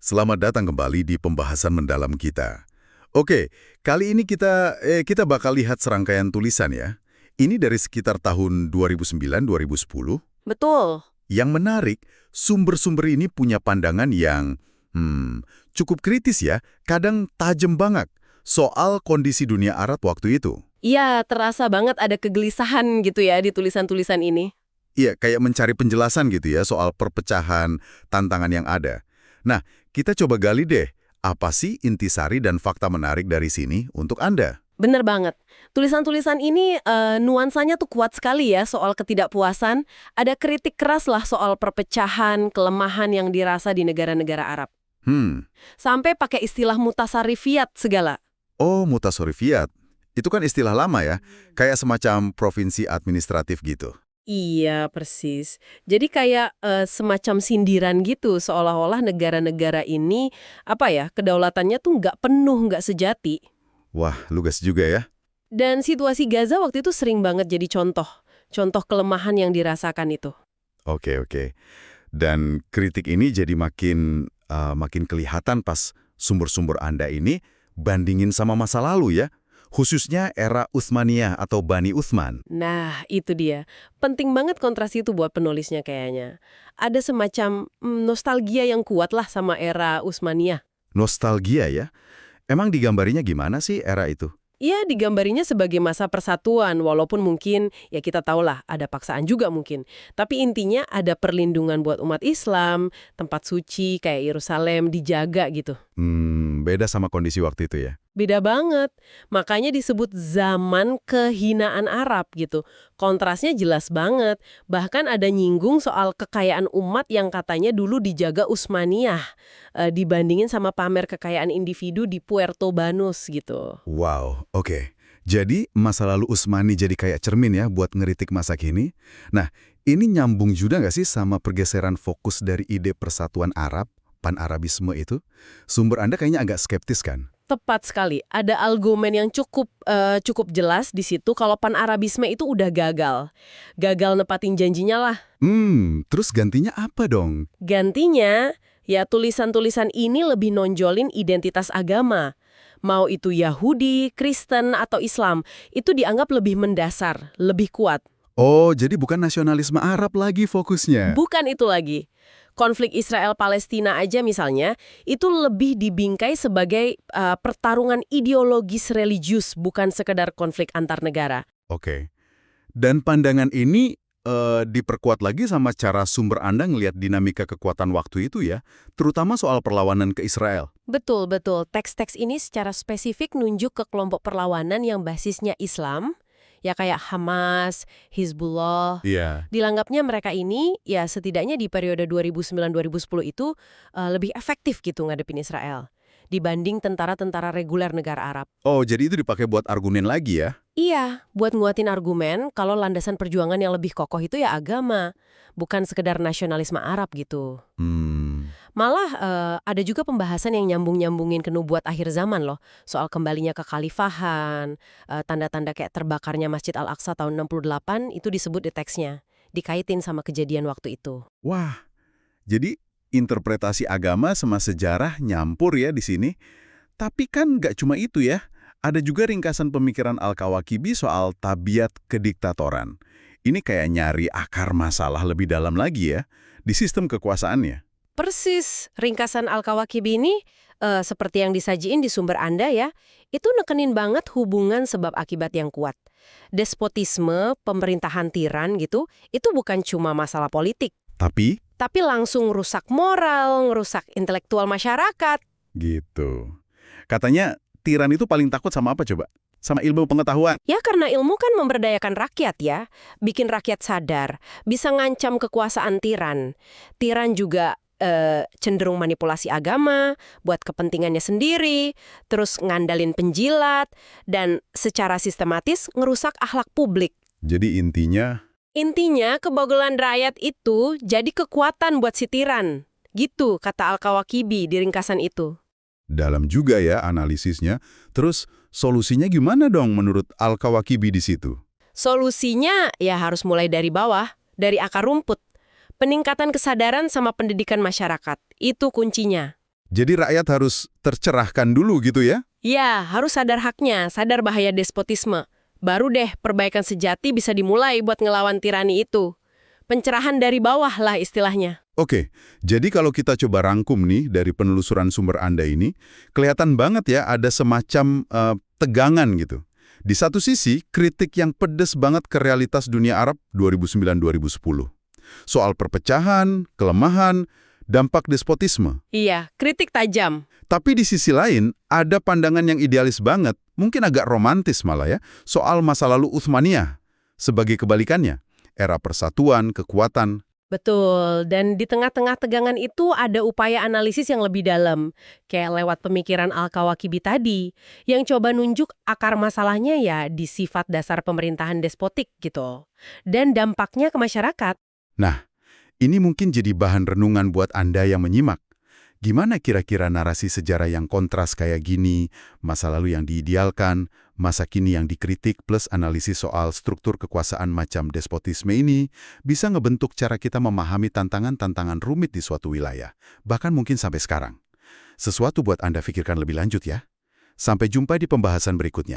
Selamat datang kembali di pembahasan mendalam kita. Oke, kali ini kita bakal lihat serangkaian tulisan ya. Ini dari sekitar tahun 2009-2010. Betul. Yang menarik, sumber-sumber ini punya pandangan yang cukup kritis ya, kadang tajam banget soal kondisi dunia Arab waktu itu. Iya, terasa banget ada kegelisahan gitu ya di tulisan-tulisan ini. Iya, kayak mencari penjelasan gitu ya soal perpecahan, tantangan yang ada. Nah, kita coba gali deh, apa sih intisari dan fakta menarik dari sini untuk Anda? Bener banget. Tulisan-tulisan ini nuansanya tuh kuat sekali ya soal ketidakpuasan. Ada kritik keras lah soal perpecahan, kelemahan yang dirasa di negara-negara Arab. Sampai pakai istilah mutasarrifiyat segala. Oh, mutasorifiyat. Itu kan istilah lama ya, kayak semacam provinsi administratif gitu. Iya, persis. Jadi kayak semacam sindiran gitu, seolah-olah negara-negara ini, kedaulatannya tuh nggak penuh, nggak sejati. Wah, lugas juga ya. Dan situasi Gaza waktu itu sering banget jadi contoh kelemahan yang dirasakan itu. Oke. Dan kritik ini jadi makin kelihatan pas sumber-sumber Anda ini bandingin sama masa lalu ya. Khususnya era Utsmaniyah atau Bani Utsman. Nah, itu dia. Penting banget kontras itu buat penulisnya kayaknya. Ada semacam nostalgia yang kuat lah sama era Utsmaniyah. Nostalgia ya. Emang digambarinya gimana sih era itu? Ya, digambarinya sebagai masa persatuan, walaupun mungkin, ya kita tahulah, ada paksaan juga mungkin. Tapi intinya ada perlindungan buat umat Islam, tempat suci kayak Yerusalem dijaga gitu. Beda sama kondisi waktu itu ya. Beda banget. Makanya disebut zaman kehinaan Arab gitu. Kontrasnya jelas banget. Bahkan ada nyinggung soal kekayaan umat yang katanya dulu dijaga Utsmaniyah. Dibandingin sama pamer kekayaan individu di Puerto Banus gitu. Wow, oke. Jadi masa lalu Utsmani jadi kayak cermin ya buat ngeritik masa kini. Nah, ini nyambung juga nggak sih sama pergeseran fokus dari ide persatuan Arab, pan-Arabisme itu? Sumber Anda kayaknya agak skeptis kan? Tepat sekali. Ada argumen yang cukup jelas di situ kalau pan-Arabisme itu udah gagal. Gagal nepatin janjinya lah. Terus gantinya apa dong? Gantinya, ya tulisan-tulisan ini lebih nonjolin identitas agama. Mau itu Yahudi, Kristen, atau Islam, itu dianggap lebih mendasar, lebih kuat. Oh, jadi bukan nasionalisme Arab lagi fokusnya. Bukan itu lagi. Konflik Israel-Palestina aja misalnya, itu lebih dibingkai sebagai pertarungan ideologis religius, bukan sekedar konflik antar negara. Oke. Dan pandangan ini diperkuat lagi sama cara sumber Anda ngelihat dinamika kekuatan waktu itu ya, terutama soal perlawanan ke Israel. Betul. Teks-teks ini secara spesifik nunjuk ke kelompok perlawanan yang basisnya Islam, ya kayak Hamas, Hizbullah. Iya. Dianggapnya mereka ini, ya setidaknya di periode 2009-2010 itu lebih efektif gitu ngadepin Israel dibanding tentara-tentara reguler negara Arab. Oh, jadi itu dipakai buat argumen lagi ya? Iya, buat nguatin argumen kalau landasan perjuangan yang lebih kokoh itu ya agama, bukan sekedar nasionalisme Arab gitu. Malah ada juga pembahasan yang nyambung-nyambungin ke nubuat akhir zaman loh, soal kembalinya ke khalifahan, tanda-tanda kayak terbakarnya Masjid Al-Aqsa tahun 68 itu disebut di teksnya, dikaitin sama kejadian waktu itu. Wah, jadi interpretasi agama sama sejarah nyampur ya di sini. Tapi kan nggak cuma itu ya. Ada juga ringkasan pemikiran Al-Kawakibi soal tabiat kediktatoran. Ini kayak nyari akar masalah lebih dalam lagi ya, di sistem kekuasaannya. Persis, ringkasan Al-Kawakibi ini seperti yang disajiin di sumber Anda ya, itu nekenin banget hubungan sebab akibat yang kuat. Despotisme, pemerintahan tiran gitu, itu bukan cuma masalah politik. Tapi langsung rusak moral, ngerusak intelektual masyarakat. Gitu. Katanya tiran itu paling takut sama apa coba? Sama ilmu pengetahuan. Ya karena ilmu kan memberdayakan rakyat ya, bikin rakyat sadar, bisa ngancam kekuasaan tiran. Tiran juga cenderung manipulasi agama, buat kepentingannya sendiri, terus ngandalin penjilat, dan secara sistematis ngerusak akhlak publik. Jadi Intinya, kebogolan rakyat itu jadi kekuatan buat si tiran. Gitu, kata Al-Kawakibi di ringkasan itu. dalam juga ya analisisnya. Terus solusinya gimana dong menurut Al-Kawakibi di situ? Solusinya ya harus mulai dari bawah, dari akar rumput. Peningkatan kesadaran sama pendidikan masyarakat, itu kuncinya. Jadi rakyat harus tercerahkan dulu gitu ya? Ya, harus sadar haknya, sadar bahaya despotisme. Baru deh perbaikan sejati bisa dimulai buat ngelawan tirani itu. Pencerahan dari bawah lah istilahnya. Oke, jadi kalau kita coba rangkum nih dari penelusuran sumber Anda ini, kelihatan banget ya ada semacam tegangan gitu. Di satu sisi, kritik yang pedes banget ke realitas dunia Arab 2009-2010. Soal perpecahan, kelemahan, dampak despotisme. Iya, kritik tajam. Tapi di sisi lain, ada pandangan yang idealis banget, mungkin agak romantis malah ya, soal masa lalu Utsmaniyah. Sebagai kebalikannya, era persatuan, kekuatan. Betul, dan di tengah-tengah tegangan itu ada upaya analisis yang lebih dalam, kayak lewat pemikiran Al-Kawakibi tadi, yang coba nunjuk akar masalahnya ya di sifat dasar pemerintahan despotik gitu, dan dampaknya ke masyarakat. Nah, ini mungkin jadi bahan renungan buat Anda yang menyimak. Gimana kira-kira narasi sejarah yang kontras kayak gini, masa lalu yang diidealkan, masa kini yang dikritik, plus analisis soal struktur kekuasaan macam despotisme ini, bisa ngebentuk cara kita memahami tantangan-tantangan rumit di suatu wilayah, bahkan mungkin sampai sekarang. Sesuatu buat Anda pikirkan lebih lanjut ya. Sampai jumpa di pembahasan berikutnya.